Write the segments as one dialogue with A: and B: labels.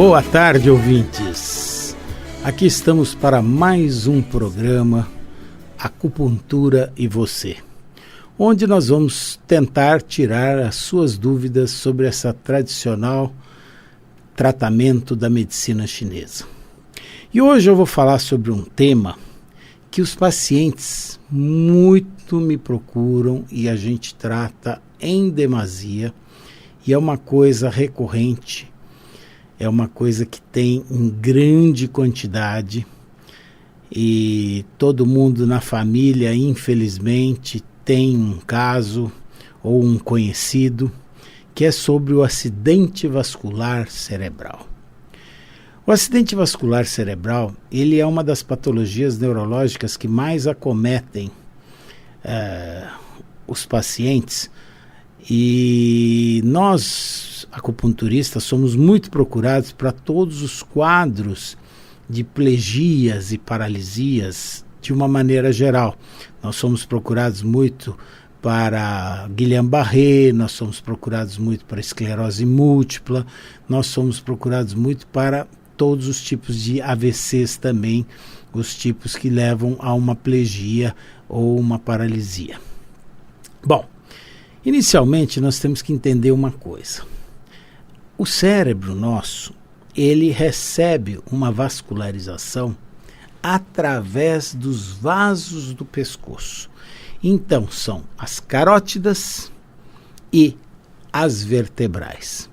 A: Boa tarde, ouvintes. Aqui estamos para mais um programa Acupuntura e Você, onde nós vamos tentar tirar as suas dúvidas sobre essa tradicional tratamento da medicina chinesa. E hoje eu vou falar sobre um tema que os pacientes muito me procuram e a gente trata em demasia, e é uma coisa recorrente, é uma coisa que tem em grande quantidade e todo mundo na família, infelizmente, tem um caso ou um conhecido, que é sobre o acidente vascular cerebral. O acidente vascular cerebral, ele é uma das patologias neurológicas que mais acometem os pacientes, e nós, acupunturistas, somos muito procurados para todos os quadros de plegias e paralisias de uma maneira geral. Nós somos procurados muito para Guillain-Barré, nós somos procurados muito para esclerose múltipla, nós somos procurados muito para todos os tipos de AVCs também, os tipos que levam a uma plegia ou uma paralisia. Bom, inicialmente nós temos que entender uma coisa. O cérebro nosso, ele recebe uma vascularização através dos vasos do pescoço. Então são as carótidas e as vertebrais.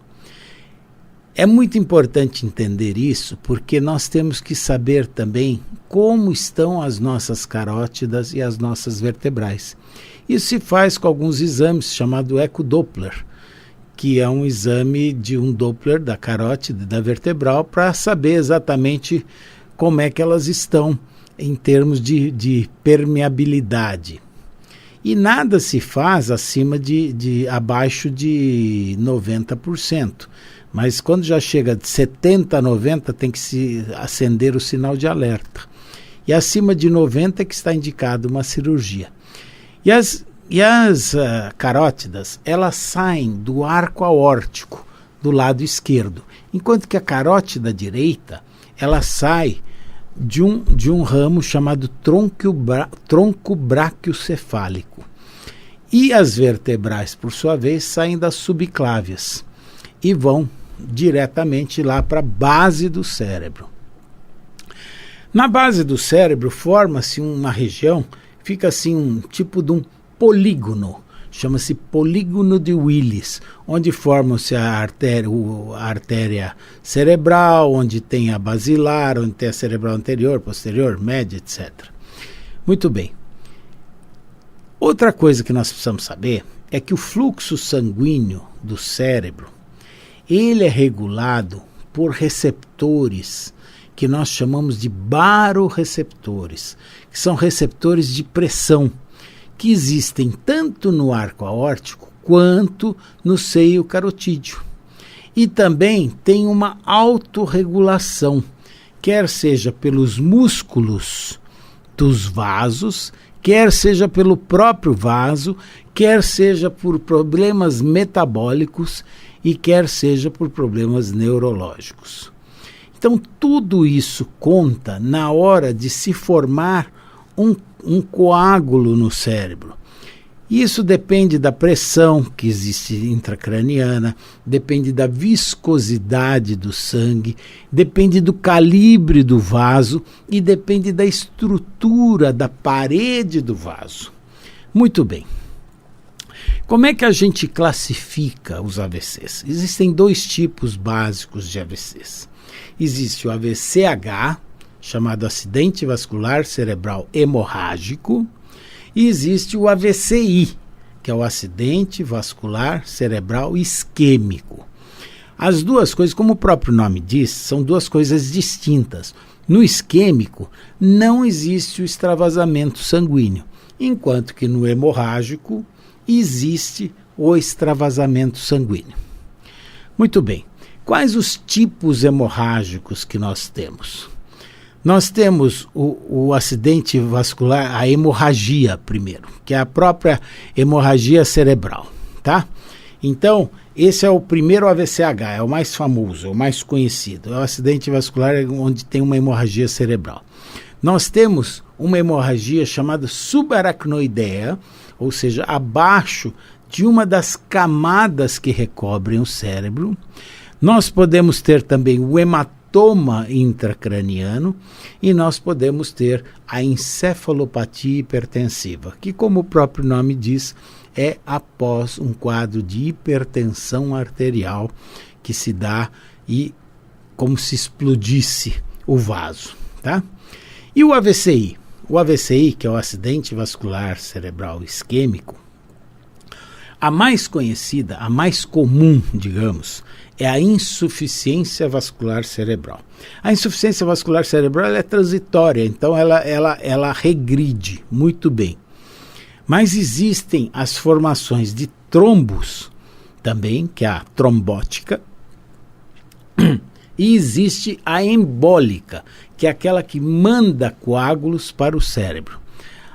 A: É muito importante entender isso, porque nós temos que saber também como estão as nossas carótidas e as nossas vertebrais. Isso se faz com alguns exames, chamado ecodoppler, que é um exame de um Doppler da carótida e da vertebral, para saber exatamente como é que elas estão em termos de permeabilidade. E nada se faz acima abaixo de 90%. Mas quando já chega de 70% a 90%, tem que se acender o sinal de alerta. E acima de 90% é que está indicado uma cirurgia. E as carótidas, elas saem do arco aórtico, do lado esquerdo. Enquanto que a carótida direita, ela sai de um ramo chamado tronco braquiocefálico. E as vertebrais, por sua vez, saem das subclávias e vão diretamente lá para a base do cérebro. Na base do cérebro forma-se uma região, fica assim um tipo de um polígono, chama-se polígono de Willis, onde forma-se a artéria cerebral, onde tem a basilar, onde tem a cerebral anterior, posterior, média, etc. Muito bem. Outra coisa que nós precisamos saber é que o fluxo sanguíneo do cérebro, ele é regulado por receptores que nós chamamos de baroreceptores, que são receptores de pressão, que existem tanto no arco aórtico quanto no seio carotídeo. E também tem uma autorregulação, quer seja pelos músculos dos vasos, quer seja pelo próprio vaso, quer seja por problemas metabólicos e quer seja por problemas neurológicos. Então tudo isso conta na hora de se formar um coágulo no cérebro. Isso depende da pressão que existe intracraniana, depende da viscosidade do sangue, depende do calibre do vaso e depende da estrutura da parede do vaso. Muito bem. Como é que a gente classifica os AVCs? Existem dois tipos básicos de AVCs. Existe o AVCH, chamado acidente vascular cerebral hemorrágico, e existe o AVCI, que é o acidente vascular cerebral isquêmico. As duas coisas, como o próprio nome diz, são duas coisas distintas. No isquêmico não existe o extravasamento sanguíneo, enquanto que no hemorrágico existe o extravasamento sanguíneo. Muito bem. Quais os tipos hemorrágicos que nós temos? Nós temos o acidente vascular, a hemorragia primeiro, que é a própria hemorragia cerebral, tá? Então, esse é o primeiro AVCH, é o mais famoso, é o mais conhecido. É o acidente vascular onde tem uma hemorragia cerebral. Nós temos uma hemorragia chamada subaracnoidea, ou seja, abaixo de uma das camadas que recobrem o cérebro. Nós podemos ter também o hematoma intracraniano e nós podemos ter a encefalopatia hipertensiva, que, como o próprio nome diz, é após um quadro de hipertensão arterial que se dá e como se explodisse o vaso, tá? E o AVCI? O AVCI, que é o acidente vascular cerebral isquêmico, a mais conhecida, a mais comum, digamos, é a insuficiência vascular cerebral. A insuficiência vascular cerebral ela é transitória, então ela regride muito bem. Mas existem as formações de trombos também, que é a trombótica, e existe a embólica, que é aquela que manda coágulos para o cérebro.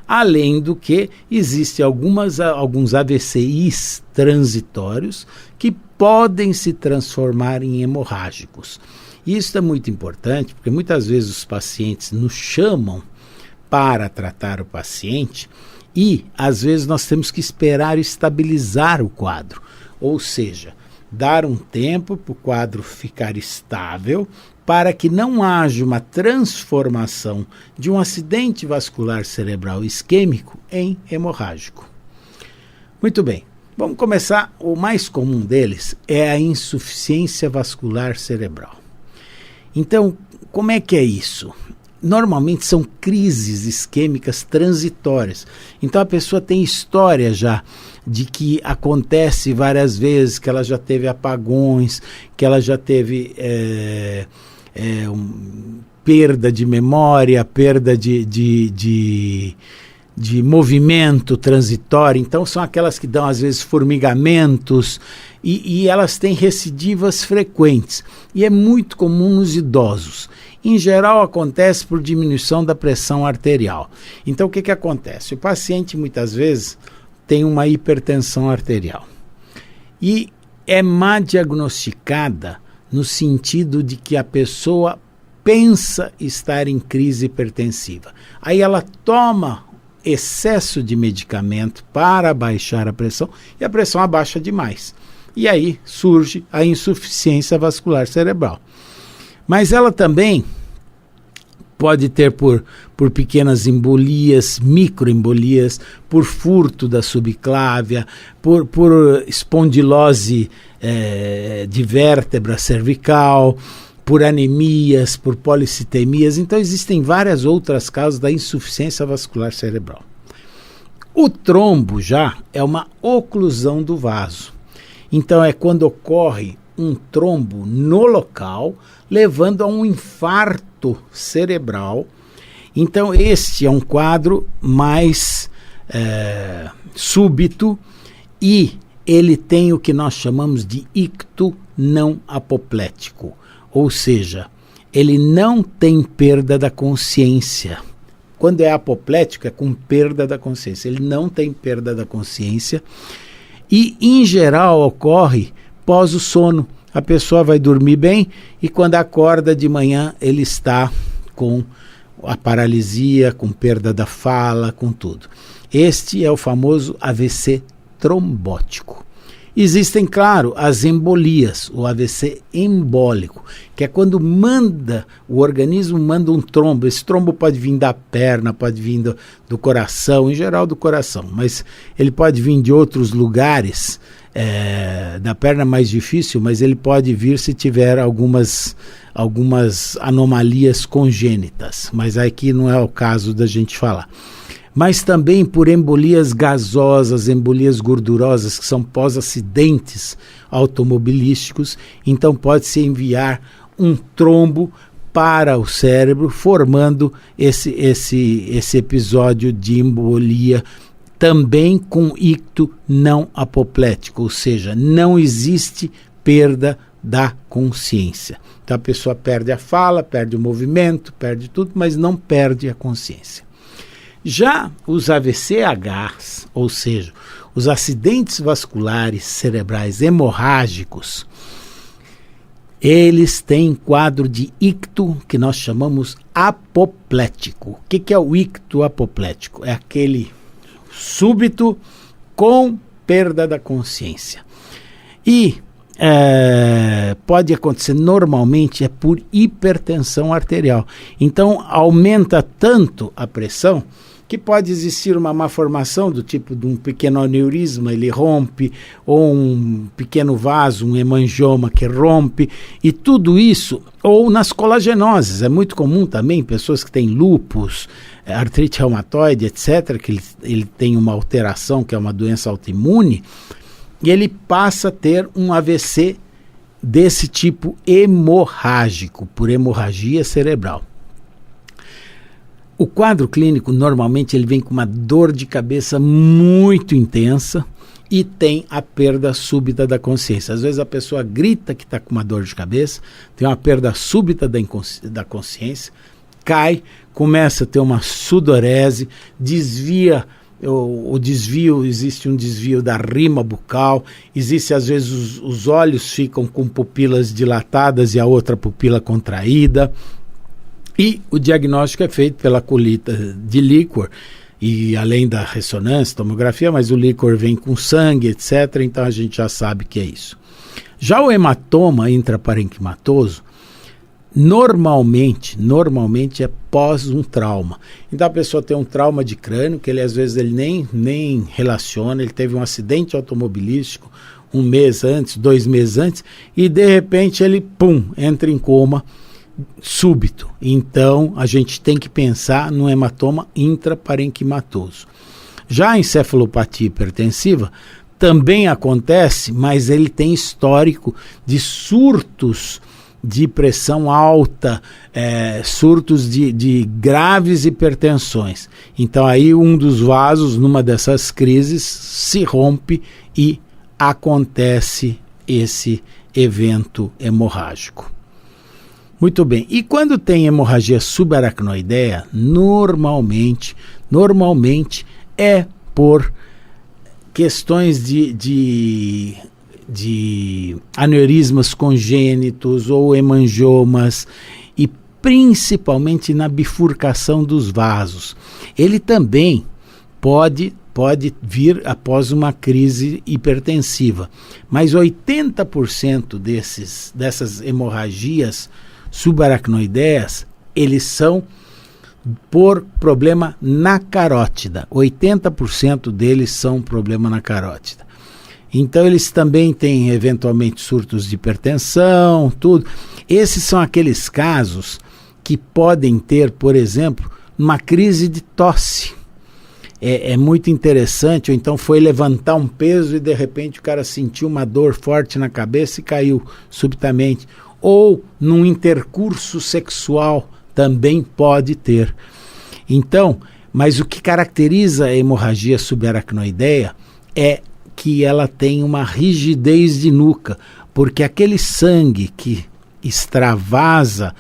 A: Além do que, existem alguns AVCIs transitórios que podem se transformar em hemorrágicos. Isso é muito importante, porque muitas vezes os pacientes nos chamam para tratar o paciente e, às vezes, nós temos que esperar estabilizar o quadro, ou seja, dar um tempo para o quadro ficar estável, para que não haja uma transformação de um acidente vascular cerebral isquêmico em hemorrágico. Muito bem, vamos começar. O mais comum deles é a insuficiência vascular cerebral. Então, como é que é isso? Normalmente são crises isquêmicas transitórias. Então a pessoa tem história já de que acontece várias vezes, que ela já teve apagões, que ela já teve perda de memória, perda de movimento transitório. Então são aquelas que dão às vezes formigamentos e elas têm recidivas frequentes. E é muito comum nos idosos. Em geral acontece por diminuição da pressão arterial. Então o que acontece? O paciente muitas vezes tem uma hipertensão arterial e é má diagnosticada no sentido de que a pessoa pensa estar em crise hipertensiva. Aí ela toma excesso de medicamento para baixar a pressão e a pressão abaixa demais. E aí surge a insuficiência vascular cerebral. Mas ela também pode ter por pequenas embolias, microembolias, por furto da subclávia, por espondilose de vértebra cervical, por anemias, por policitemias. Então existem várias outras causas da insuficiência vascular cerebral. O trombo já é uma oclusão do vaso. Então é quando ocorre um trombo no local, levando a um infarto cerebral. Então este é um quadro mais súbito e ele tem o que nós chamamos de icto não apoplético, ou seja, ele não tem perda da consciência. Quando é apoplético é com perda da consciência, ele não tem perda da consciência e em geral ocorre pós o sono. A pessoa vai dormir bem e quando acorda de manhã ele está com a paralisia, com perda da fala, com tudo. Este é o famoso AVC trombótico. Existem, claro, as embolias, o AVC embólico, que é quando o organismo manda um trombo. Esse trombo pode vir da perna, pode vir do coração, em geral do coração, mas ele pode vir de outros lugares. Da perna é mais difícil, mas ele pode vir se tiver algumas anomalias congênitas, mas aqui não é o caso da gente falar. Mas também por embolias gasosas, embolias gordurosas, que são pós-acidentes automobilísticos, então pode-se enviar um trombo para o cérebro, formando esse episódio de embolia, também com icto não apoplético, ou seja, não existe perda da consciência. Então a pessoa perde a fala, perde o movimento, perde tudo, mas não perde a consciência. Já os AVCHs, ou seja, os acidentes vasculares cerebrais hemorrágicos, eles têm quadro de icto que nós chamamos apoplético. O que é o icto apoplético? É aquele súbito com perda da consciência. E pode acontecer normalmente por hipertensão arterial. Então aumenta tanto a pressão que pode existir uma malformação do tipo de um pequeno aneurisma, ele rompe, ou um pequeno vaso, um hemangioma que rompe, e tudo isso, ou nas colagenoses, é muito comum também, pessoas que têm lúpus, artrite reumatoide, etc., que ele tem uma alteração, que é uma doença autoimune, e ele passa a ter um AVC desse tipo hemorrágico, por hemorragia cerebral. O quadro clínico, normalmente, ele vem com uma dor de cabeça muito intensa e tem a perda súbita da consciência. Às vezes a pessoa grita que está com uma dor de cabeça, tem uma perda súbita da consciência, cai, começa a ter uma sudorese, desvia o desvio, existe um desvio da rima bucal, existe às vezes os olhos ficam com pupilas dilatadas e a outra pupila contraída. E o diagnóstico é feito pela colita de líquor, e além da ressonância, tomografia, mas o líquor vem com sangue, etc., então a gente já sabe que é isso. Já o hematoma intraparenquimatoso, normalmente é pós um trauma. Então a pessoa tem um trauma de crânio, que ele às vezes ele nem relaciona, ele teve um acidente automobilístico 1 mês antes, 2 meses antes, e de repente ele, entra em coma, súbito. Então a gente tem que pensar no hematoma intraparenquimatoso. Já a encefalopatia hipertensiva também acontece, mas ele tem histórico de surtos de pressão alta, surtos de graves hipertensões. Então aí um dos vasos, numa dessas crises, se rompe e acontece esse evento hemorrágico. Muito bem, e quando tem hemorragia subaracnoideia, normalmente é por questões de aneurismas congênitos ou hemangiomas, e principalmente na bifurcação dos vasos. Ele também pode vir após uma crise hipertensiva, mas 80% dessas hemorragias subaracnoideias, eles são por problema na carótida. 80% deles são problema na carótida. Então eles também têm eventualmente surtos de hipertensão, tudo. Esses são aqueles casos que podem ter, por exemplo, uma crise de tosse. É muito interessante, ou então foi levantar um peso e de repente o cara sentiu uma dor forte na cabeça e caiu subitamente. Ou num intercurso sexual também pode ter. Então, mas o que caracteriza a hemorragia subaracnoideia é que ela tem uma rigidez de nuca, porque aquele sangue que extravasa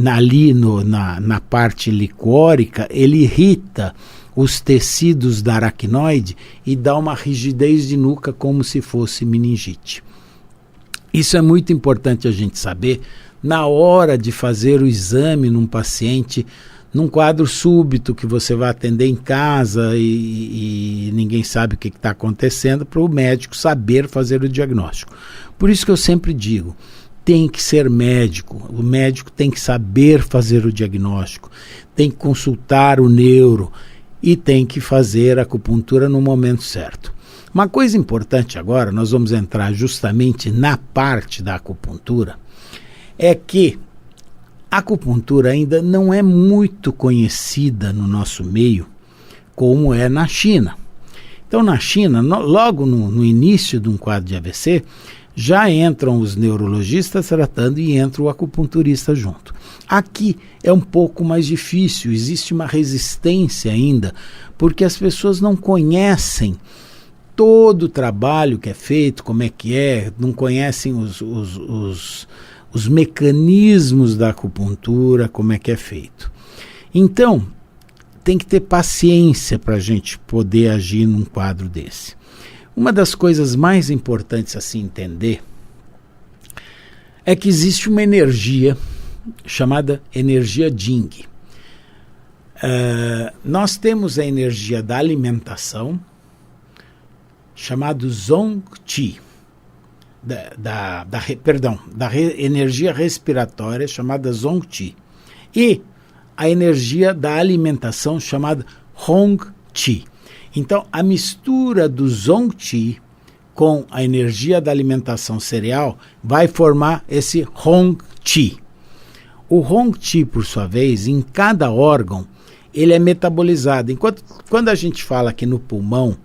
A: ali na parte licórica, ele irrita os tecidos da aracnoide e dá uma rigidez de nuca como se fosse meningite. Isso é muito importante a gente saber na hora de fazer o exame num paciente, num quadro súbito que você vai atender em casa e ninguém sabe o que está acontecendo, para o médico saber fazer o diagnóstico. Por isso que eu sempre digo, tem que ser médico, o médico tem que saber fazer o diagnóstico, tem que consultar o neuro e tem que fazer a acupuntura no momento certo. Uma coisa importante agora, nós vamos entrar justamente na parte da acupuntura, é que a acupuntura ainda não é muito conhecida no nosso meio como é na China. Então na China, logo no início de um quadro de AVC, já entram os neurologistas tratando e entra o acupunturista junto. Aqui é um pouco mais difícil, existe uma resistência ainda, porque as pessoas não conhecem todo o trabalho que é feito, como é que é, não conhecem os mecanismos da acupuntura, como é que é feito. Então, tem que ter paciência para a gente poder agir num quadro desse. Uma das coisas mais importantes a se entender é que existe uma energia chamada energia Jing. Nós temos a energia da alimentação, chamado Zong-Chi, energia respiratória, chamada Zong-Chi, e a energia da alimentação, chamada Hong-Chi. Então, a mistura do Zong-Chi com a energia da alimentação cereal vai formar esse Hong-Chi. O Hong-Chi, por sua vez, em cada órgão, ele é metabolizado. Quando a gente fala que no pulmão,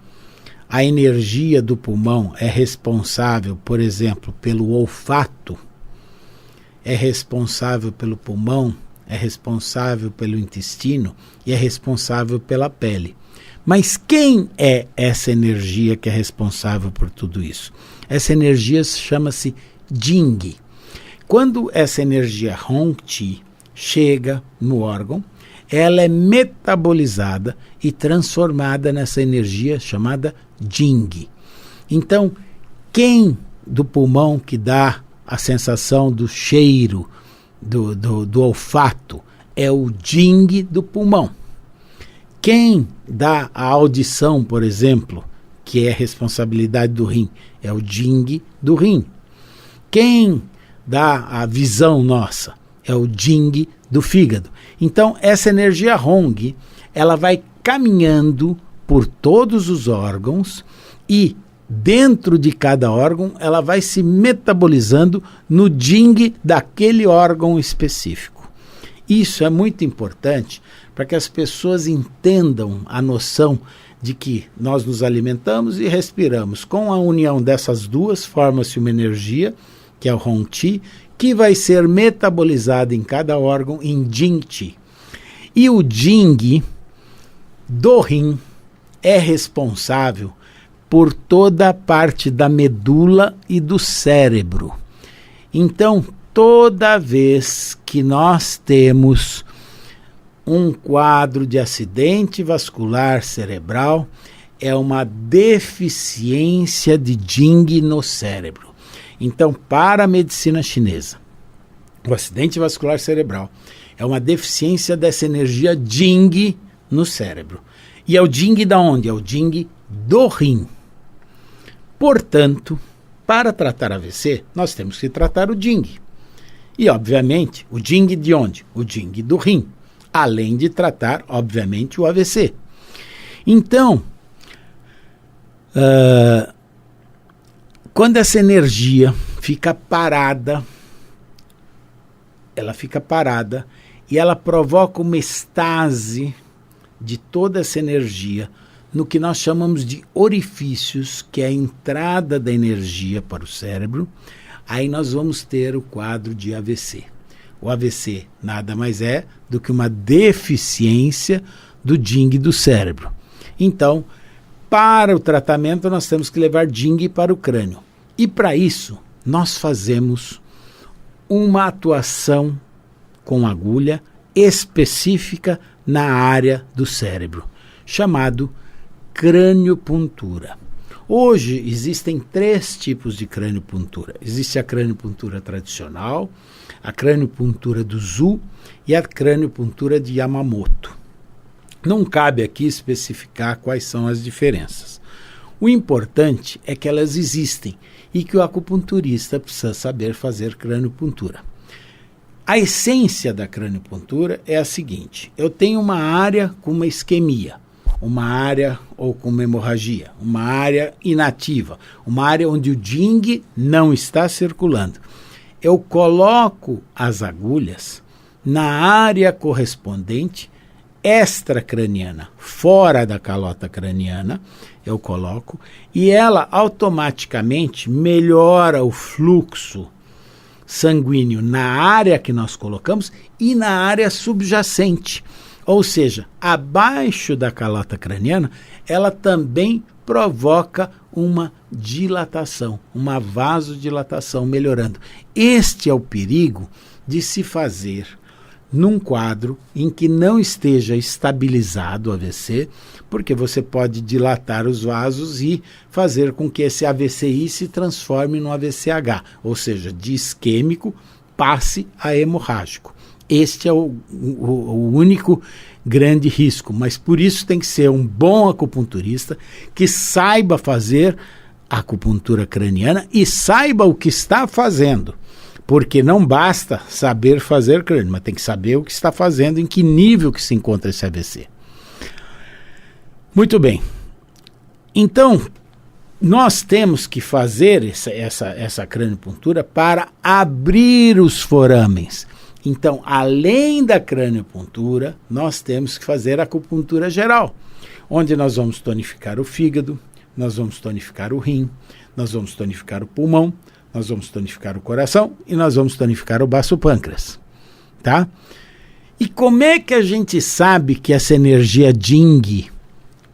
A: a energia do pulmão é responsável, por exemplo, pelo olfato, é responsável pelo pulmão, é responsável pelo intestino e é responsável pela pele. Mas quem é essa energia que é responsável por tudo isso? Essa energia chama-se Jing. Quando essa energia Hong-Chi chega no órgão, ela é metabolizada e transformada nessa energia chamada Jing. Então, quem do pulmão que dá a sensação do cheiro, do olfato, é o Jing do pulmão. Quem dá a audição, por exemplo, que é responsabilidade do rim, é o Jing do rim. Quem dá a visão nossa é o Jing do fígado. Então, essa energia Hong, ela vai caminhando por todos os órgãos e, dentro de cada órgão, ela vai se metabolizando no Jing daquele órgão específico. Isso é muito importante para que as pessoas entendam a noção de que nós nos alimentamos e respiramos. Com a união dessas duas, forma-se uma energia, que é o Hong-Chi, que vai ser metabolizada em cada órgão em Jing-Chi. E o Jing do rim é responsável por toda a parte da medula e do cérebro. Então, toda vez que nós temos um quadro de acidente vascular cerebral, é uma deficiência de Jing no cérebro. Então, para a medicina chinesa, o acidente vascular cerebral é uma deficiência dessa energia Jing no cérebro. E é o Jing da onde? É o Jing do rim. Portanto, para tratar AVC, nós temos que tratar o Jing. E, obviamente, o Jing de onde? O Jing do rim. Além de tratar, obviamente, o AVC. Então, quando essa energia fica parada, ela fica parada e ela provoca uma estase de toda essa energia no que nós chamamos de orifícios, que é a entrada da energia para o cérebro. Aí nós vamos ter o quadro de AVC. O AVC nada mais é do que uma deficiência do Jing do cérebro. Então, para o tratamento, nós temos que levar Jing para o crânio. E para isso, nós fazemos uma atuação com agulha específica na área do cérebro, chamado craniopuntura. Hoje existem 3 tipos de craniopuntura. Existe a craniopuntura tradicional, a craniopuntura do Zhu e a craniopuntura de Yamamoto. Não cabe aqui especificar quais são as diferenças. O importante é que elas existem e que o acupunturista precisa saber fazer craniopuntura. A essência da craniopuntura é a seguinte: eu tenho uma área com uma isquemia, uma área ou com uma hemorragia, uma área inativa, uma área onde o Jing não está circulando. Eu coloco as agulhas na área correspondente extracraniana, fora da calota craniana, eu coloco, e ela automaticamente melhora o fluxo sanguíneo na área que nós colocamos e na área subjacente. Ou seja, abaixo da calota craniana, ela também provoca uma dilatação, uma vasodilatação, melhorando. Este é o perigo de se fazer num quadro em que não esteja estabilizado o AVC, porque você pode dilatar os vasos e fazer com que esse AVCI se transforme no AVCH, ou seja, de isquêmico passe a hemorrágico. Este é o único grande risco, mas por isso tem que ser um bom acupunturista que saiba fazer acupuntura craniana e saiba o que está fazendo. Porque não basta saber fazer crânio, mas tem que saber o que está fazendo, em que nível que se encontra esse AVC. Muito bem. Então, nós temos que fazer essa craniopuntura para abrir os forames. Então, além da craniopuntura, nós temos que fazer a acupuntura geral, onde nós vamos tonificar o fígado, nós vamos tonificar o rim, nós vamos tonificar o pulmão, nós vamos tonificar o coração e nós vamos tonificar o baço pâncreas, tá? E como é que a gente sabe que essa energia Jing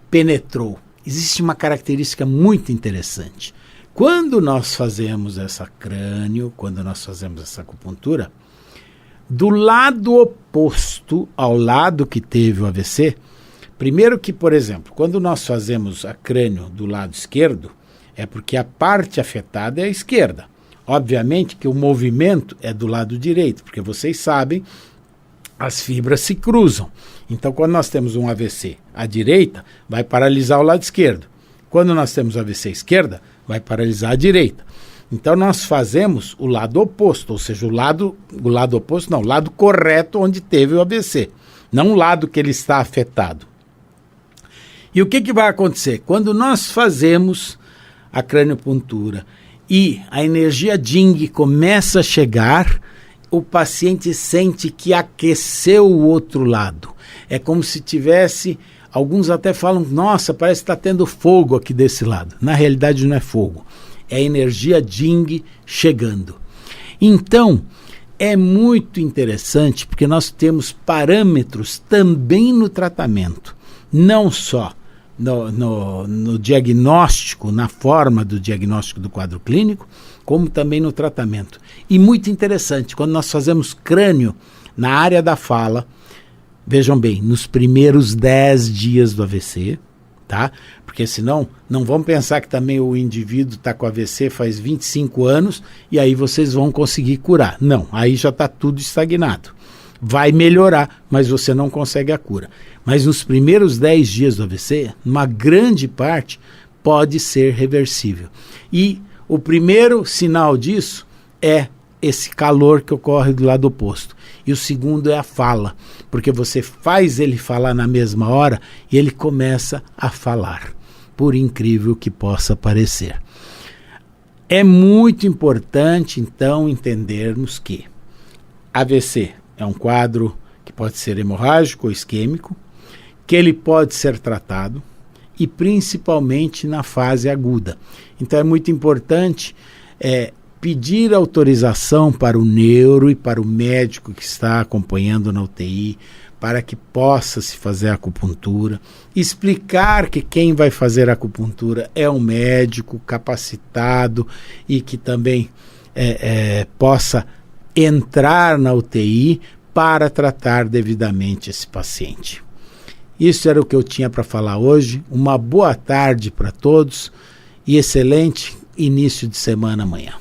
A: penetrou? Existe uma característica muito interessante. Quando nós fazemos essa crânio, quando nós fazemos essa acupuntura, do lado oposto ao lado que teve o AVC, primeiro que, por exemplo, quando nós fazemos a crânio do lado esquerdo, é porque a parte afetada é a esquerda. Obviamente que o movimento é do lado direito, porque vocês sabem, as fibras se cruzam. Então, quando nós temos um AVC à direita, vai paralisar o lado esquerdo. Quando nós temos AVC à esquerda, vai paralisar a direita. Então, nós fazemos o lado oposto, ou seja, o lado oposto, não, o lado correto onde teve o AVC, não o lado que ele está afetado. E o que vai acontecer? Quando nós fazemos a craniopuntura e a energia Jing começa a chegar, o paciente sente que aqueceu o outro lado. É como se tivesse, alguns até falam, nossa, parece que está tendo fogo aqui desse lado. Na realidade não é fogo, é a energia Jing chegando. Então, é muito interessante porque nós temos parâmetros também no tratamento, não só no diagnóstico, na forma do diagnóstico do quadro clínico, como também no tratamento. E muito interessante, quando nós fazemos crânio na área da fala, vejam bem, nos primeiros 10 dias do AVC, tá? Porque senão, não vão pensar que também o indivíduo está com AVC faz 25 anos e aí vocês vão conseguir curar. Não, aí já está tudo estagnado. Vai melhorar, mas você não consegue a cura. Mas nos primeiros 10 dias do AVC, uma grande parte pode ser reversível. E o primeiro sinal disso é esse calor que ocorre do lado oposto. E o segundo é a fala, porque você faz ele falar na mesma hora e ele começa a falar, por incrível que possa parecer. É muito importante, então, entendermos que AVC é um quadro que pode ser hemorrágico ou isquêmico, que ele pode ser tratado e principalmente na fase aguda. Então é muito importante pedir autorização para o neuro e para o médico que está acompanhando na UTI, para que possa se fazer a acupuntura, explicar que quem vai fazer a acupuntura é um médico capacitado e que também possa entrar na UTI para tratar devidamente esse paciente. Isso era o que eu tinha para falar hoje. Uma boa tarde para todos e excelente início de semana amanhã.